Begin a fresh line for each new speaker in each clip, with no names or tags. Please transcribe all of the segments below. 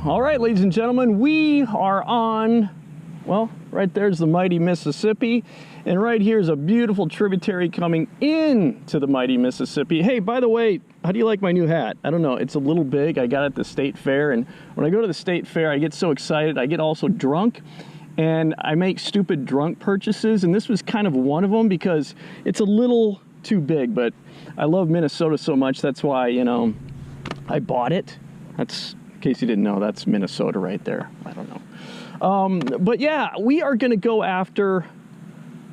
All right, ladies and gentlemen, we are on, well, right there's the mighty Mississippi, and right here is a beautiful tributary coming into the mighty Mississippi. Hey, by the way, how do you like my new hat? I don't know, it's a little big. I got it at the state fair, and when I go to the state fair, I get so excited. I get also drunk, and I make stupid drunk purchases, and this was kind of one of them because it's a little too big, but I love Minnesota so much, that's why, you know, I bought it. That's, in case you didn't know, that's Minnesota right there. I don't know. But yeah, we are gonna go after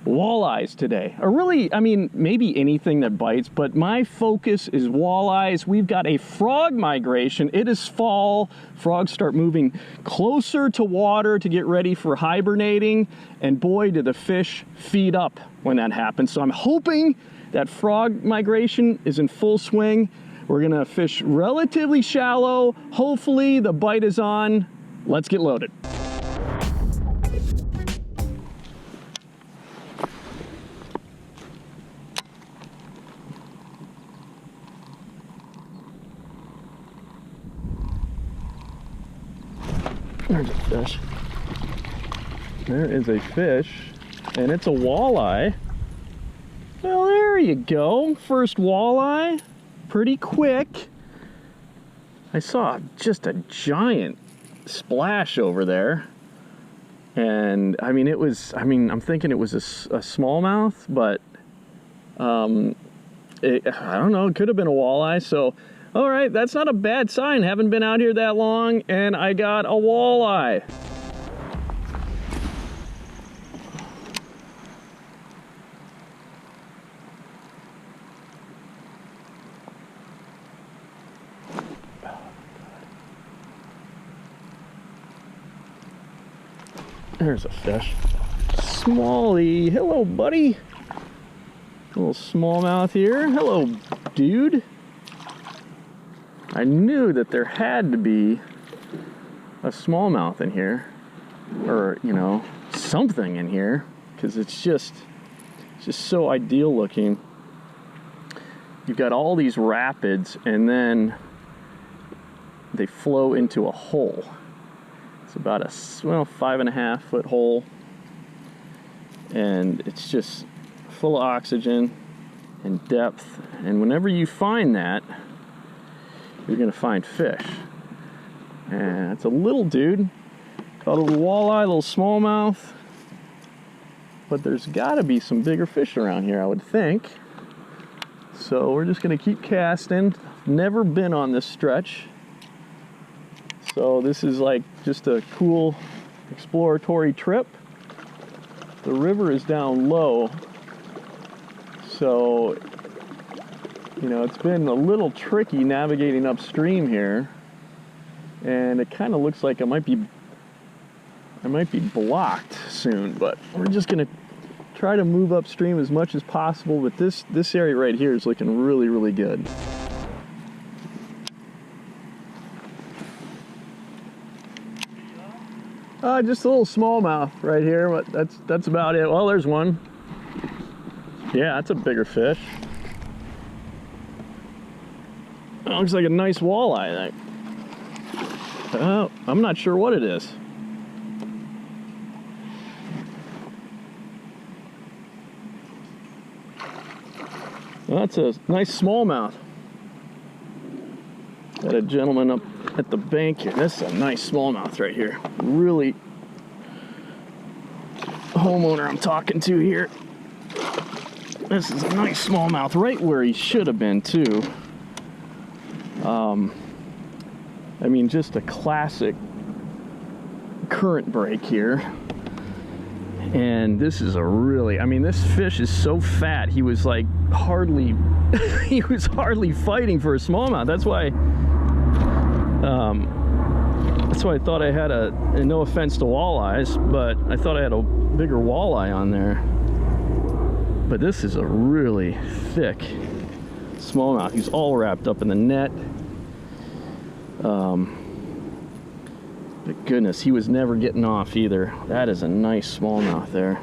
walleyes today. Or really, I mean, maybe anything that bites, but my focus is walleyes. We've got a frog migration. It is fall. Frogs start moving closer to water to get ready for hibernating. And boy, do the fish feed up when that happens. So I'm hoping that frog migration is in full swing. We're gonna fish relatively shallow. Hopefully the bite is on. Let's get loaded. There's a fish. There is a fish, and it's a walleye. Well, there you go. First walleye. Pretty quick. I saw just a giant splash over there, and I mean I'm thinking it was a smallmouth, but I don't know, it could have been a walleye. So all right, that's not a bad sign. Haven't been out here that long, and I got a walleye. There's a fish. Smallie. Hello, buddy. A little smallmouth here. Hello, dude. I knew that there had to be a smallmouth in here. Or, you know, something in here. Because it's just so ideal looking. You've got all these rapids, and then they flow into a hole. It's about a 5.5 foot hole, and it's just full of oxygen and depth, and whenever you find that, you're gonna find fish. And it's a little dude, called a little walleye, little smallmouth, but there's gotta be some bigger fish around here, I would think. So we're just gonna keep casting. Never been on this stretch. So this is like just a cool exploratory trip. The river is down low, so you know, it's been a little tricky navigating upstream here, and it kind of looks like I might be blocked soon, but we're just gonna try to move upstream as much as possible. But this area right here is looking really good. Just a little smallmouth right here, but that's about it. Well, there's one. Yeah, that's a bigger fish. That looks like a nice walleye. Oh, I'm not sure what it is. Well, that's a nice smallmouth. Got a gentleman up at the bank here. This is a nice smallmouth right here. Really homeowner I'm talking to here. This is a nice smallmouth, right where he should have been too. I mean, just a classic current break here. And this is a really, I mean, this fish is so fat, he was like hardly he was hardly fighting for a smallmouth. That's why I thought I had and no offense to walleyes, but I thought I had a bigger walleye on there. But this is a really thick smallmouth. He's all wrapped up in the net. But goodness, he was never getting off either. That is a nice smallmouth there.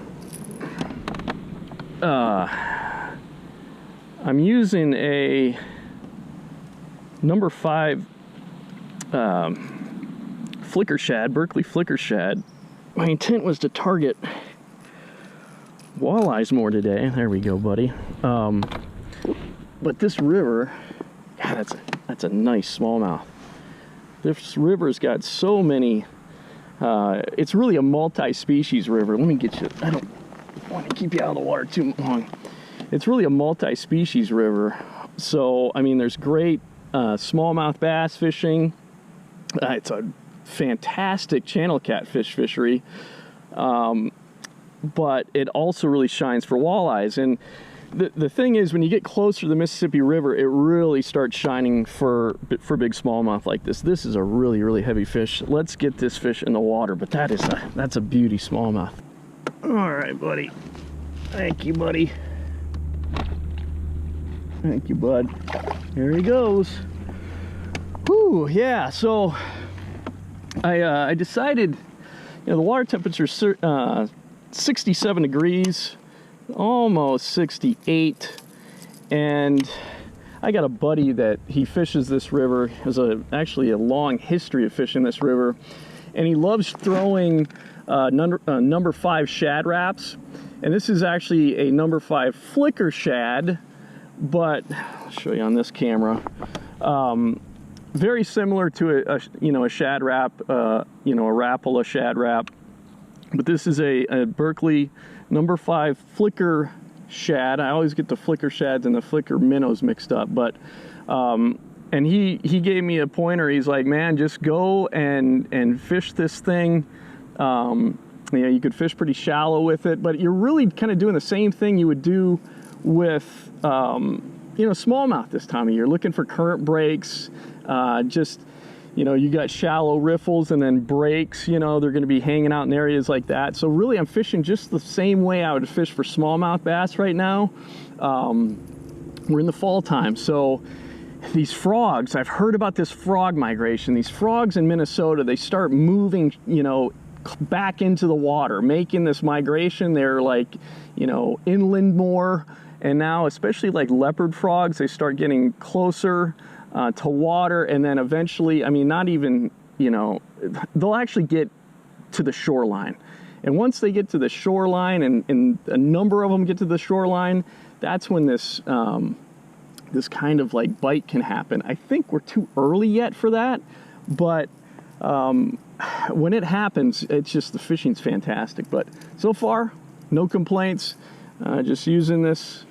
I'm using a number 5 flicker shad, Berkeley flicker shad. My intent was to target walleyes more today. There we go, buddy. But this river, God, that's a nice smallmouth. This river's got so many, it's really a multi-species river. Let me get you, I don't want to keep you out of the water too long. It's really a multi-species river. So, I mean, there's great smallmouth bass fishing. It's a fantastic channel catfish fishery. But it also really shines for walleyes. And the thing is, when you get closer to the Mississippi River, it really starts shining for big smallmouth like this. This is a really, really heavy fish. Let's get this fish in the water, but that's a beauty smallmouth. All right, buddy. Thank you, buddy. Thank you, bud. Here he goes. Whew, yeah, so I decided, you know, the water temperature 67 degrees, almost 68, and I got a buddy that he fishes this river. He has actually a long history of fishing this river, and he loves throwing number 5 shad wraps, and this is actually a number 5 flicker shad, but I'll show you on this camera. Very similar to a shad wrap, a Rapala shad wrap. But this is a Berkeley number 5 flicker shad. I always get the flicker shads and the flicker minnows mixed up. But and he gave me a pointer. He's like, man, just go and fish this thing. You could fish pretty shallow with it, but you're really kind of doing the same thing you would do with smallmouth this time of year. Looking for current breaks. You got shallow riffles and then breaks, they're going to be hanging out in areas like that. So really I'm fishing just the same way I would fish for smallmouth bass right now. We're in the fall time. So these frogs, I've heard about this frog migration. These frogs in Minnesota, they start moving, back into the water, making this migration. They're like, inland more. And now, especially like leopard frogs, they start getting closer to water, and then eventually, I mean, not even, they'll actually get to the shoreline. And once they get to the shoreline, and a number of them get to the shoreline, that's when this this kind of like bite can happen. I think we're too early yet for that, but when it happens, it's just, the fishing's fantastic. But so far, no complaints. Just using this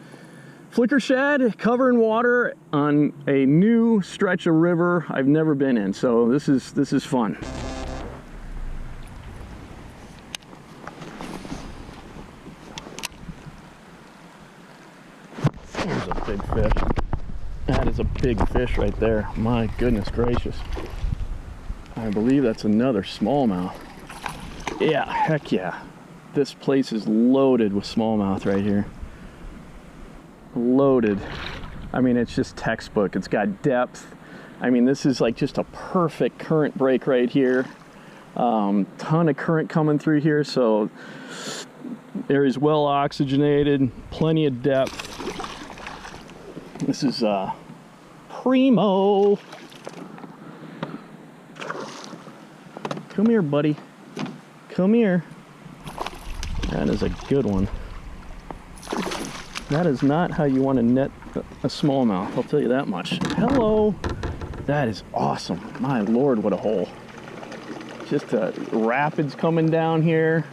flicker shad, covering water on a new stretch of river I've never been in. So this is fun. There's a big fish. That is a big fish right there. My goodness gracious. I believe that's another smallmouth. Yeah, heck yeah. This place is loaded with smallmouth right here. Loaded. I mean, it's just textbook. It's got depth. I mean, this is like just a perfect current break right here. Ton of current coming through here, so area's well oxygenated, plenty of depth. This is primo. Come here, buddy. Come here. That is a good one. That is not how you want to net a smallmouth, I'll tell you that much. Hello. That is awesome. My Lord, what a hole. Just rapids coming down here.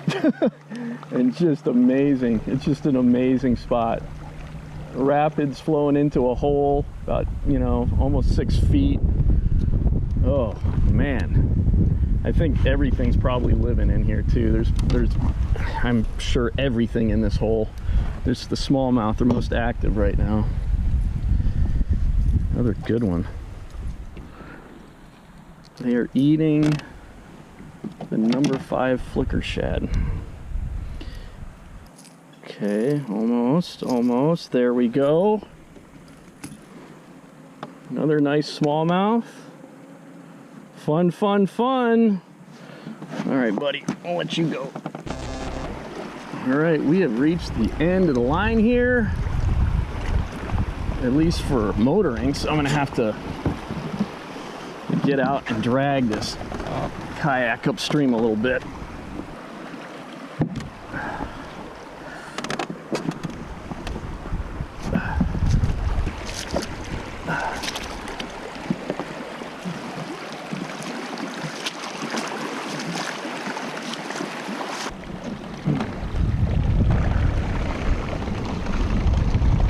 And just amazing. It's just an amazing spot. Rapids flowing into a hole about, almost 6 feet. Oh, man. I think everything's probably living in here too. There's I'm sure everything in this hole. There's the smallmouth, they're most active right now. Another good one. They are eating the number 5 flicker shad. Okay, almost. There we go. Another nice smallmouth. Fun. All right, buddy, I'll let you go. All right, we have reached the end of the line here, at least for motoring, so I'm gonna have to get out and drag this kayak upstream a little bit.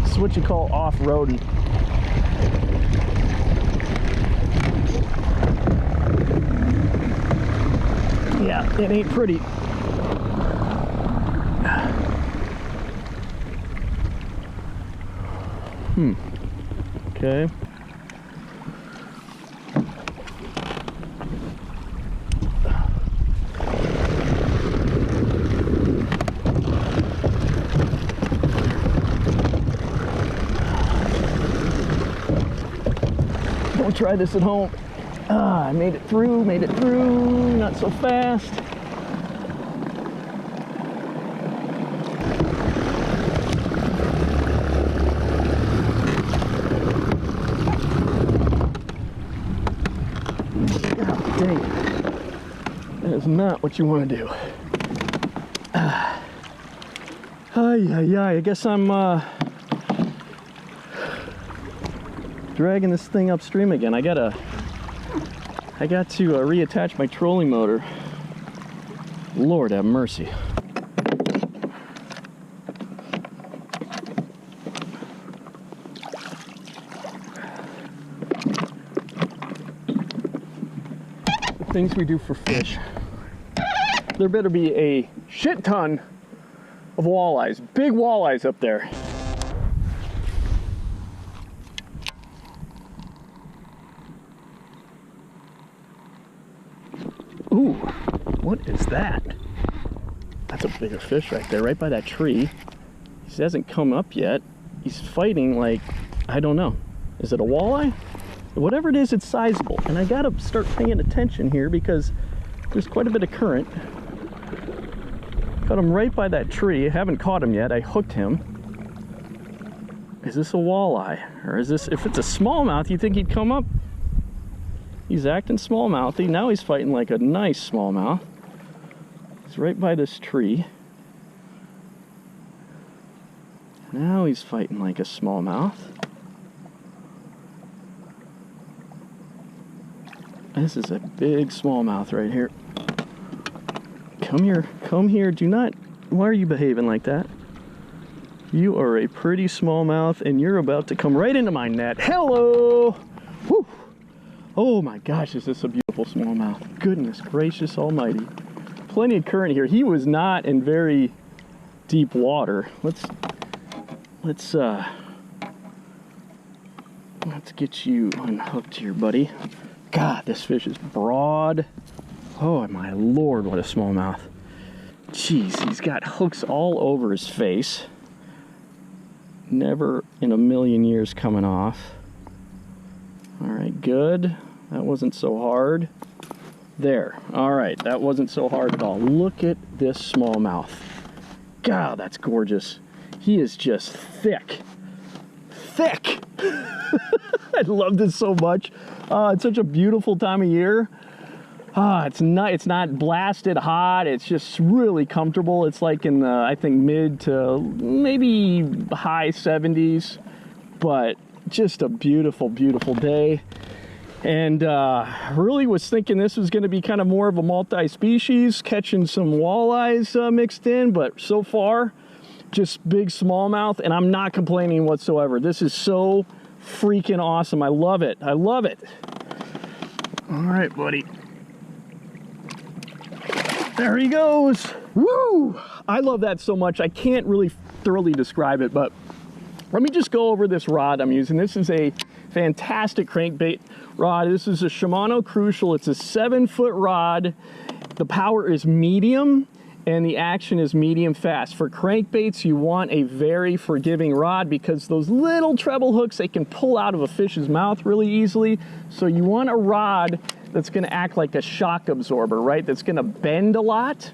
This is what you call off-roading. Yeah, it ain't pretty. Okay. Don't try this at home. Ah, I made it through, not so fast. God dang it. That is not what you want to do. I guess I'm dragging this thing upstream again. I got to reattach my trolling motor. Lord have mercy. The things we do for fish. There better be a shit ton of walleyes, big walleyes up there. Ooh, what is that? That's a bigger fish right there, right by that tree. He hasn't come up yet. He's fighting like, I don't know. Is it a walleye? Whatever it is, it's sizable. And I gotta start paying attention here because there's quite a bit of current. Got him right by that tree. I haven't caught him yet. I hooked him. Is this a walleye? Or is this, if it's a smallmouth, you think he'd come up? He's acting smallmouthy. Now he's fighting like a nice smallmouth. He's right by this tree. Now he's fighting like a smallmouth. This is a big smallmouth right here. Come here, come here. Do not, why are you behaving like that? You are a pretty smallmouth and you're about to come right into my net. Hello! Woo! Oh my gosh, is this a beautiful smallmouth. Goodness gracious almighty. Plenty of current here. He was not in very deep water. Let's get you unhooked here, buddy. God, this fish is broad. Oh my Lord, what a smallmouth. Jeez, he's got hooks all over his face. Never in a million years coming off. All right, good. That wasn't so hard. There. All right, that wasn't so hard at all. Look at this smallmouth. God, that's gorgeous. He is just thick. Thick! I love this so much. It's such a beautiful time of year. It's not blasted hot. It's just really comfortable. It's like in the, I think, mid to maybe high 70s, but just a beautiful, beautiful day. And really was thinking this was going to be kind of more of a multi-species, catching some walleyes mixed in, but so far, just big smallmouth, and I'm not complaining whatsoever. This is so freaking awesome. I love it. I love it. All right, buddy. There he goes. Woo! I love that so much. I can't really thoroughly describe it, but let me just go over this rod I'm using. This is a fantastic crankbait rod. This is a Shimano Crucial. It's a 7-foot rod. The power is medium and the action is medium fast. For crankbaits, you want a very forgiving rod because those little treble hooks, they can pull out of a fish's mouth really easily. So you want a rod that's gonna act like a shock absorber, right? That's gonna bend a lot.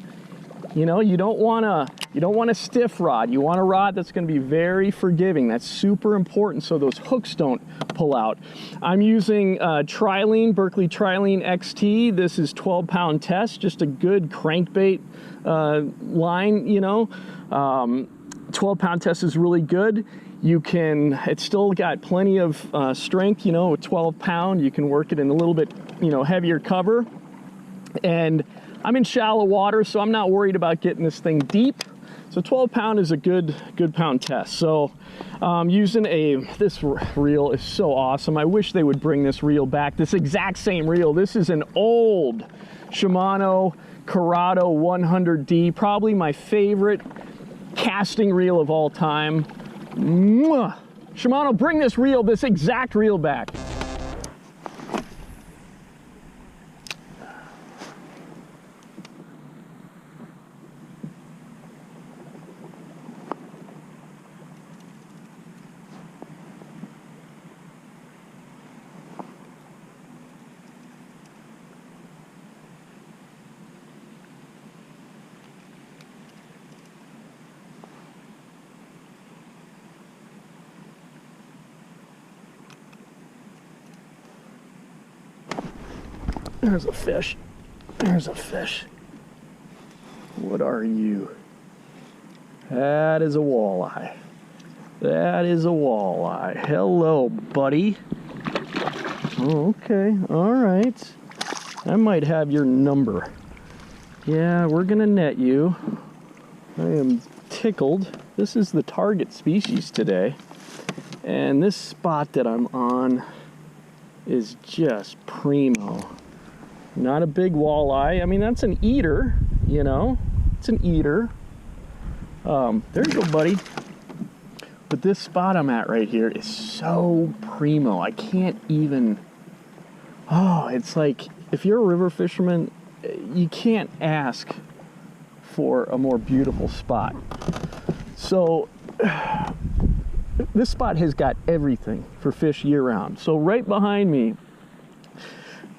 You know, you don't wanna You don't want a stiff rod. You want a rod that's going to be very forgiving. That's super important so those hooks don't pull out. I'm using Trilene, Berkley Trilene XT. This is 12-pound test, just a good crankbait line, you know. 12-pound test is really good. You can, it's still got plenty of strength, you know, a 12-pound. You can work it in a little bit, you know, heavier cover. And I'm in shallow water, so I'm not worried about getting this thing deep. So 12-pound is a good pound test. So using this reel is so awesome. I wish they would bring this reel back. This exact same reel. This is an old Shimano Corrado 100D, probably my favorite casting reel of all time. Mwah! Shimano, bring this exact reel back. There's a fish. There's a fish. What are you? That is a walleye. That is a walleye. Hello, buddy. Oh, okay. All right. I might have your number. Yeah, we're gonna net you. I am tickled. This is the target species today. And this spot that I'm on is just primo. Not a big walleye. I mean, that's an eater, you know. It's an eater. There you go, buddy. But this spot I'm at right here is so primo. I can't even... Oh, it's like, if you're a river fisherman, you can't ask for a more beautiful spot. So, this spot has got everything for fish year-round. So right behind me,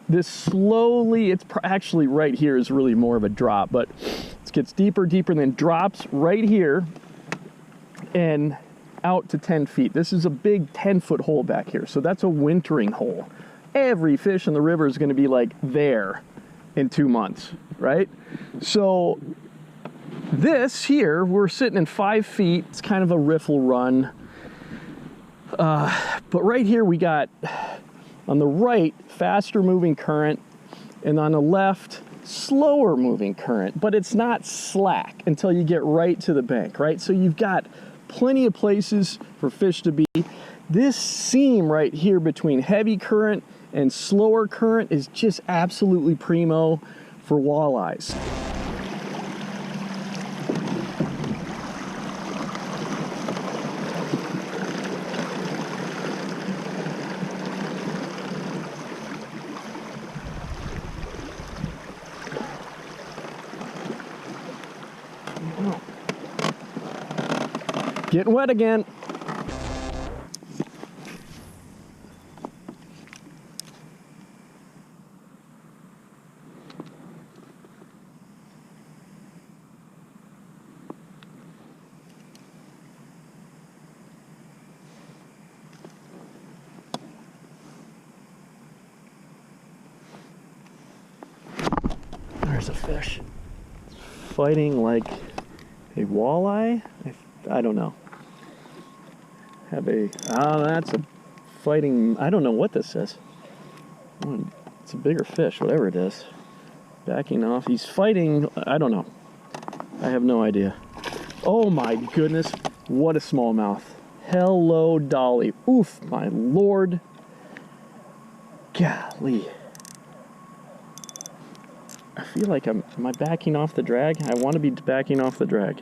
this slowly, it's actually right here is really more of a drop, but it gets deeper, deeper, and then drops right here and out to 10 feet. This is a big 10-foot hole back here. So that's a wintering hole. Every fish in the river is going to be like there in 2 months, right? So this here, we're sitting in 5 feet. It's kind of a riffle run. But right here we got, on the right, faster moving current, and on the left, slower moving current, but it's not slack until you get right to the bank, right? So you've got plenty of places for fish to be. This seam right here between heavy current and slower current is just absolutely primo for walleyes. Getting wet again. There's a fish. It's fighting like a walleye. I don't know. That's a fighting, I don't know what this is. It's a bigger fish, whatever it is. Backing off. He's fighting, I don't know. I have no idea. Oh my goodness, what a smallmouth. Hello, Dolly. Oof, my lord. Golly. I feel like am I backing off the drag? I want to be backing off the drag.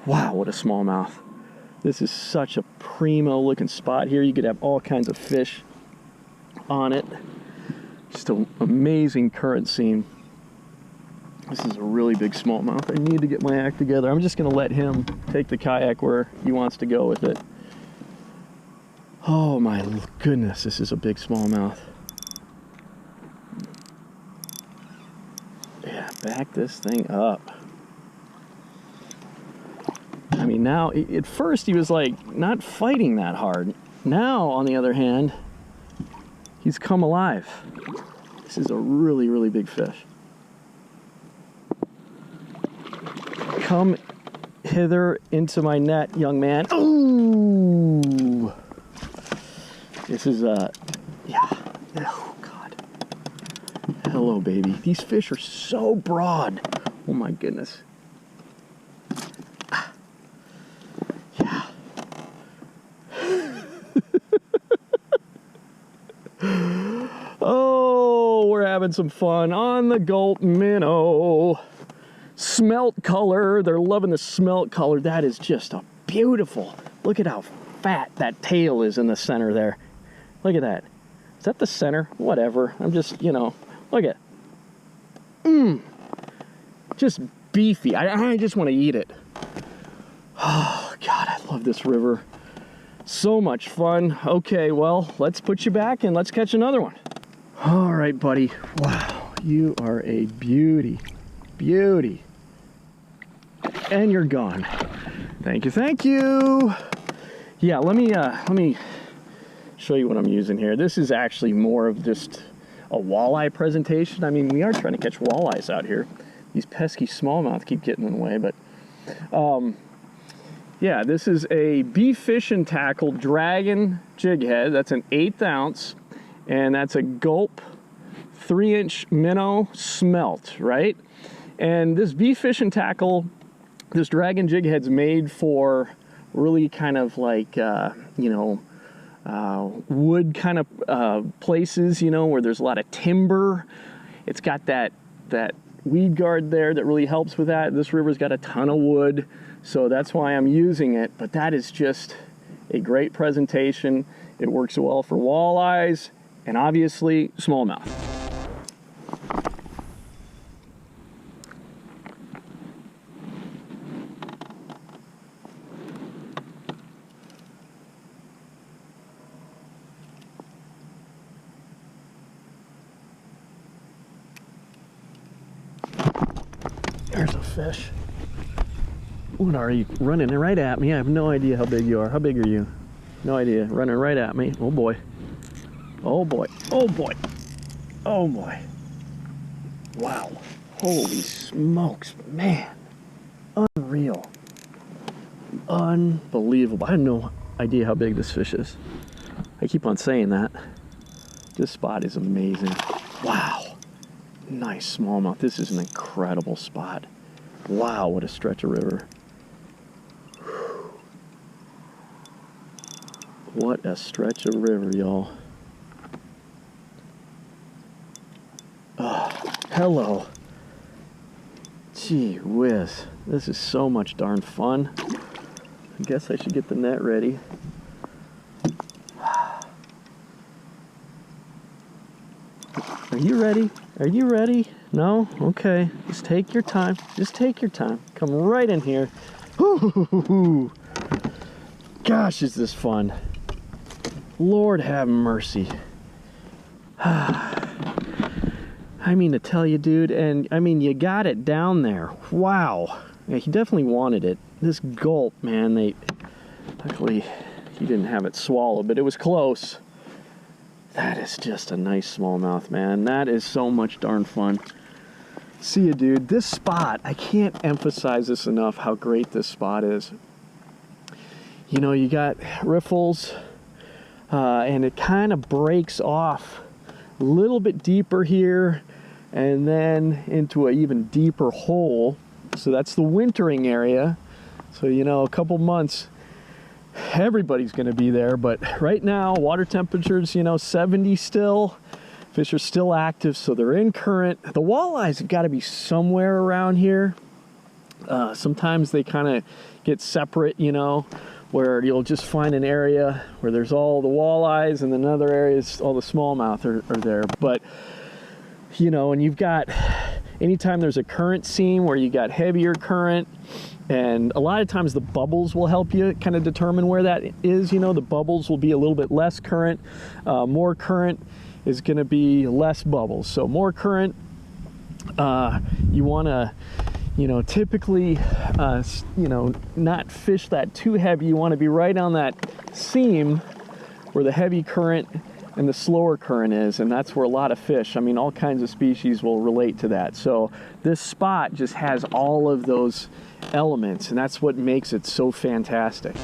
Wow, what a smallmouth. This is such a primo looking spot here. You could have all kinds of fish on it. Just an amazing current seam. This is a really big smallmouth. I need to get my act together. I'm just gonna let him take the kayak where he wants to go with it. Oh my goodness, this is a big smallmouth. Yeah, back this thing up. me. Now, at first he was like not fighting that hard. Now, on the other hand, he's come alive. This is a really, really big fish. Come hither into my net, young man. Ooh! This is yeah. Oh, God. Hello, baby. These fish are so broad. Oh, my goodness. Yeah. Oh, we're having some fun on the gulp minnow. Smelt color. They're loving the smelt color. That is just a beautiful. Look at how fat that tail is in the center there. Look at that. Is that the center? Whatever. I'm just, you know, look at. Just beefy. I just want to eat it. Oh, God, I love this river. So much fun. Okay, well, let's put you back and let's catch another one. All right, buddy. Wow, you are a beauty. Beauty. And you're gone. Thank you, thank you. Yeah, let me show you what I'm using here. This is actually more of just a walleye presentation. I mean, we are trying to catch walleyes out here. These pesky smallmouth keep getting in the way, but yeah, this is a beef fish and tackle dragon jig head. That's an 1/8 ounce, and that's a gulp 3-inch minnow smelt, right? And this beef fish and tackle, this dragon jig head's made for really kind of like, you know, wood kind of places, you know, where there's a lot of timber. It's got that weed guard there that really helps with that. This river's got a ton of wood, so that's why I'm using it. But that is just a great presentation. It works well for walleyes and obviously smallmouth. There's a fish. What are you running right at me? I have no idea how big you are. How big are you? No idea. Running right at me. Oh boy. Oh boy. Oh boy. Oh boy. Wow. Holy smokes, man. Unreal. Unbelievable. I have no idea how big this fish is. I keep on saying that. This spot is amazing. Wow. Nice smallmouth. This is an incredible spot. Wow, what a stretch of river. Whew. What a stretch of river, y'all. Oh, hello. Gee whiz. This is so much darn fun. I guess I should get the net ready. Are you ready? Are you ready? No? Okay. Just take your time. Just take your time. Come right in here. Ooh. Gosh, is this fun. Lord have mercy. I mean to tell you, dude, and I mean, you got it down there. Wow. Yeah, he definitely wanted it. This gulp, man, luckily he didn't have it swallowed, but it was close. That is just a nice smallmouth, man. That is so much darn fun. See ya, dude. This spot, I can't emphasize this enough how great this spot is. You know, you got riffles, and it kind of breaks off a little bit deeper here, and then into an even deeper hole. So that's the wintering area. So, you know, a couple months, everybody's going to be there, but right now water temperatures, you know, 70 still. Fish are still active, so they're in current. The walleyes have got to be somewhere around here. Sometimes they kind of get separate, you know, where you'll just find an area where there's all the walleyes and then other areas all the smallmouth are there. But you know, and you've got, anytime there's a current scene where you got heavier current, and a lot of times the bubbles will help you kind of determine where that is. You know, the bubbles will be a little bit less current. More current is going to be less bubbles. So more current, you want to You know, typically, you know, not fish that too heavy. You want to be right on that seam where the heavy current and the slower current is, and that's where a lot of fish, I mean, all kinds of species will relate to that. So this spot just has all of those elements, and that's what makes it so fantastic.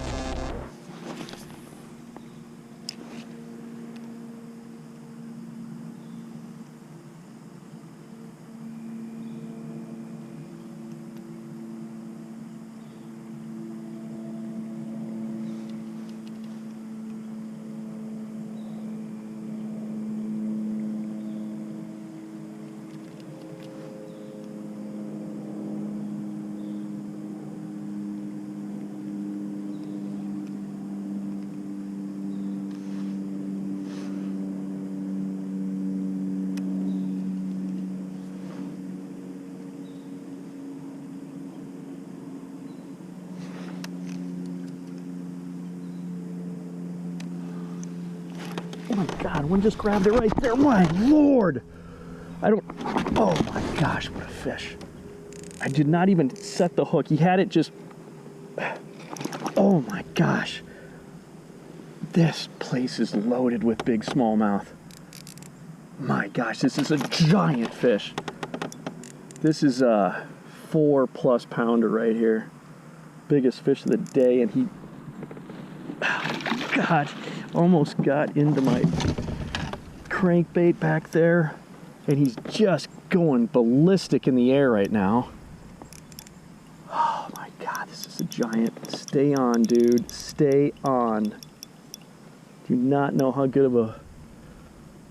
Oh my God, one just grabbed it right there. My Lord. Oh my gosh, what a fish. I did not even set the hook. He had it just, oh my gosh. This place is loaded with big smallmouth. My gosh, this is a giant fish. This is a 4+ pounder right here. Biggest fish of the day, and he, oh God, almost got into my crankbait back there, and he's just going ballistic in the air right now. Oh my God, this is a giant. Stay on, dude, stay on. Do not know how good of a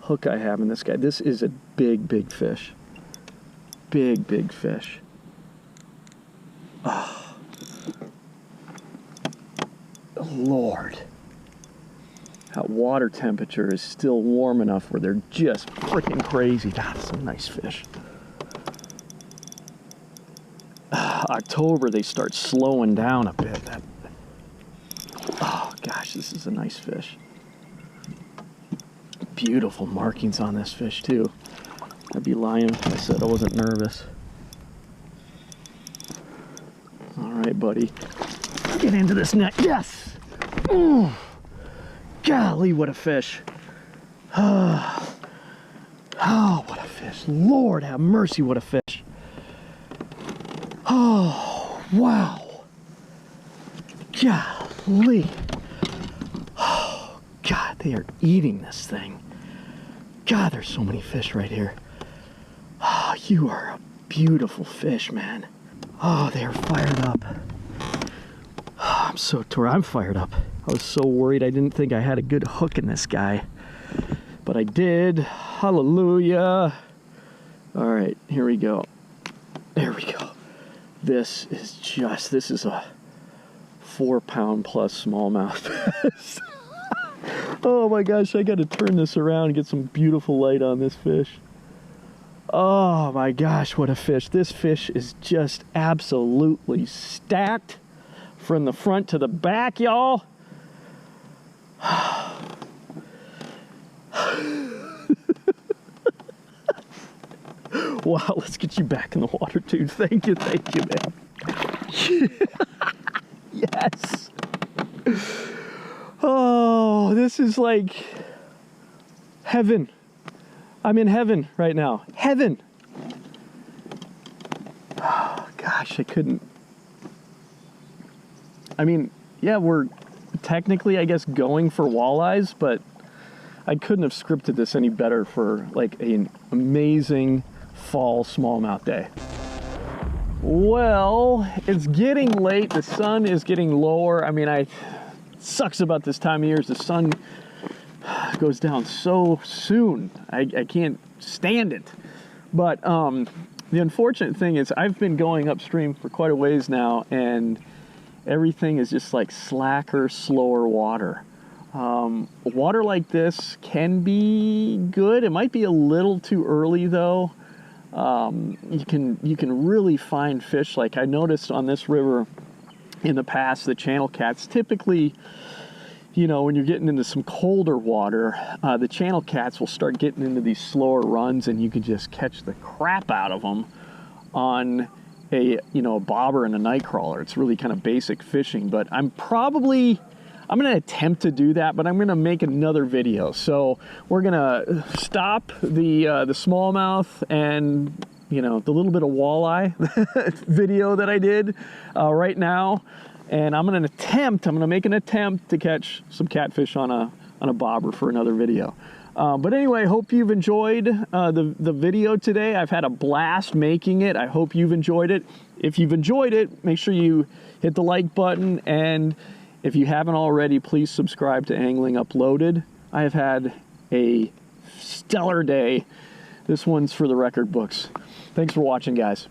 hook I have in this guy. This is a big fish. Big fish. Oh, Lord. That water temperature is still warm enough where they're just freaking crazy. That's a nice fish. October, they start slowing down a bit. Oh gosh, this is a nice fish. Beautiful markings on this fish too. I'd be lying if I said I wasn't nervous. All right, buddy. Get into this net. Yes! Ooh. Golly, what a fish. Oh, what a fish. Lord have mercy, what a fish. Oh, wow. Golly. Oh, God, they are eating this thing. God, there's so many fish right here. Oh, you are a beautiful fish, man. Oh, they are fired up. Oh, I'm so torn. I'm fired up. I was so worried. I didn't think I had a good hook in this guy, but I did. Hallelujah. All right, here we go. There we go. This is a 4-pound plus smallmouth. Oh my gosh, I got to turn this around and get some beautiful light on this fish. Oh my gosh, what a fish. This fish is just absolutely stacked from the front to the back, y'all. Wow, let's get you back in the water, dude. Thank you, man. Yes. Oh, this is like heaven. I'm in heaven right now. Heaven. Oh, gosh, I couldn't. I mean, yeah, we're technically, I guess, going for walleyes, but I couldn't have scripted this any better for like an amazing fall smallmouth day. Well, it's getting late. The sun is getting lower. I mean, it sucks about this time of year is the sun goes down so soon. I can't stand it. But the unfortunate thing is I've been going upstream for quite a ways now, and everything is just like slacker, slower water. Water like this can be good. It might be a little too early though. You can really find fish. Like I noticed on this river in the past, the channel cats typically, you know, when you're getting into some colder water, the channel cats will start getting into these slower runs, and you can just catch the crap out of them on a bobber and a night crawler. It's really kind of basic fishing, but I'm going to attempt to do that, but I'm going to make another video. So we're going to stop the smallmouth and the little bit of walleye video that I did right now, and I'm going to make an attempt to catch some catfish on a bobber for another video. But anyway, hope you've enjoyed the video today. I've had a blast making it. I hope you've enjoyed it. If you've enjoyed it, make sure you hit the like button, and if you haven't already, please subscribe to Angling Uploaded. I have had a stellar day. This one's for the record books. Thanks for watching, guys.